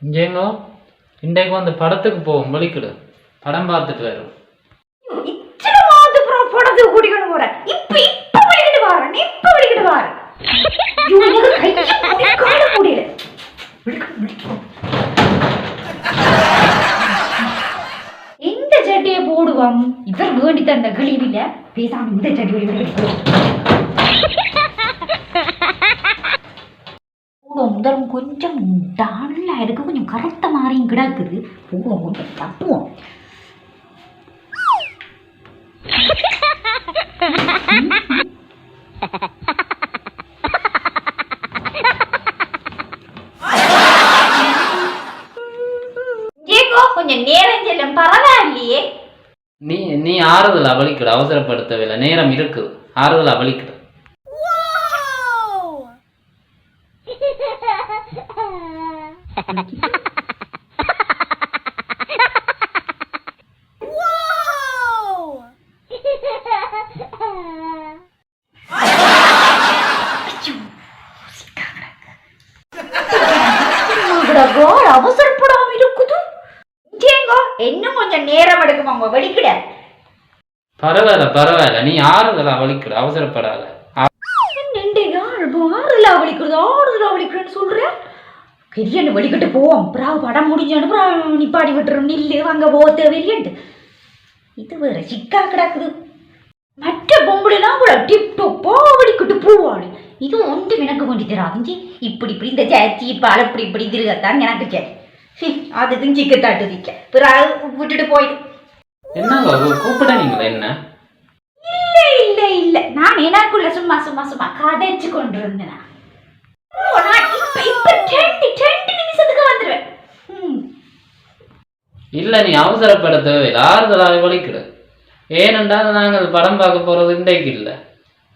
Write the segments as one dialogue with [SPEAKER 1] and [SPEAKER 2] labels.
[SPEAKER 1] இங்கேங்கோ இன்றைக்கு வந்து படத்துக்கு போவோம் வலிக்குடு படம் பார்த்துட்டு வரும்
[SPEAKER 2] படத்துக்கு கூட்டிக்கொண்டு போறேன் இப்ப வலிக்கிட்டு வாரேன் இப்ப வலிக்கிட்டு வாரேன் முடியல எந்த சட்டையை போடுவான் இவர் வேண்டி தந்த கழிவில பேசாம இந்த சட்டி முதலும் கொஞ்சம் டல்லா இருக்கு கொஞ்சம் கருத்த மாதிரியும் கிடக்குது போடுவோம் கொஞ்சம் தப்புவோம் கொஞ்சம் நேரம் செல்லும் பரவாயில்லையே
[SPEAKER 1] நீ ஆறுதல் அவளிக்கிடு அவசரப்படுத்தவில்லை நேரம் இருக்குது ஆறுதல் அவளிக்கிடு
[SPEAKER 2] அவசரப்படாம இருக்குது இன்னும் கொஞ்சம் நேரம் எடுக்குமா வலிக்கிட
[SPEAKER 1] பரவாயில்ல நீ ஆறுதலா வலிக்கிடு அவசரப்படாத
[SPEAKER 2] ஆறுதலா வலிக்கிறேன்னு சொல்றேன் பெரிய வலிக்கிட்டு போவோம் பிறகு படம் முடிஞ்சோன்னு நிப்பாடி விட்டுறோம் நில்லு அங்க போக தேவையில்லையன்ட்டு இது வேற சிக்கா கிடக்குது மற்ற பொம்பளைலாம் கூட டிப்டப்பா வலிக்கிட்டு போவாள் இது ஒன்று எனக்கு கொண்டு தராது இப்படி இந்த சேச்சி பால் இப்படி திருகத்தான் எனக்கு சரி அதுக்கும் சிக்கத்தாட்டு திக்க பிறகு விட்டுட்டு போயிடும்
[SPEAKER 1] என்ன கூப்பிட நீங்களா என்ன
[SPEAKER 2] இல்ல நான் எனக்குள்ள சும்மா கதைச்சு கொண்டு இருந்தேன் நிமிஷத்துக்கு வந்துடுவேன்
[SPEAKER 1] இல்ல நீ அவசரப்பட தேவையில்லை ஆறுதலாக வலிக்கிடு ஏனென்றால் நாங்கள் படம் பார்க்க போறது இன்றைக்கு இல்லை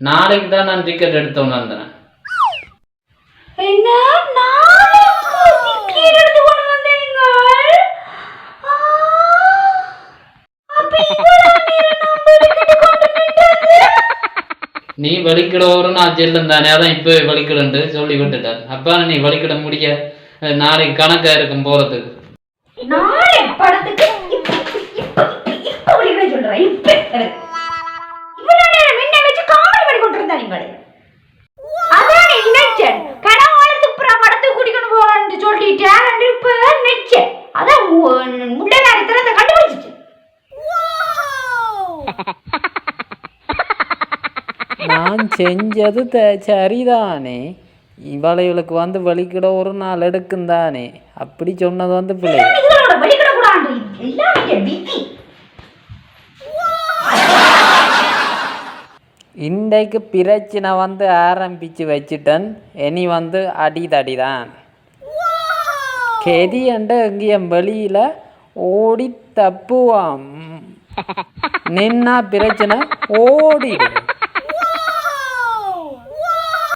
[SPEAKER 1] நாளைக்கு தான் நான் டிக்கெட் எடுத்தோன்னு வந்தேன் நீ வலிக்கிடோரு நான் செல்லும் தானே அதான் இப்போ வலிக்கிடன்ட்டு சொல்லி விட்டுட்டேன் அப்பா நீ வலிக்கிட முடிய நாளைக்கு கணக்கா இருக்கும் போறதுக்கு நான் செஞ்சது சரிதானே இவளுக்கு வந்து வலிக்கிட ஒரு நாள் எடுக்கும் தானே அப்படி சொன்னது வந்து பிள்ளை இன்றைக்கு பிரச்சனை வந்து ஆரம்பிச்சு வச்சுட்டேன் இனி வந்து அடிதடிதான் கெதி என்ற எங்கேயும் வெளியில ஓடி தப்புவாம் நின்னா பிரச்சனை ஓடிடும்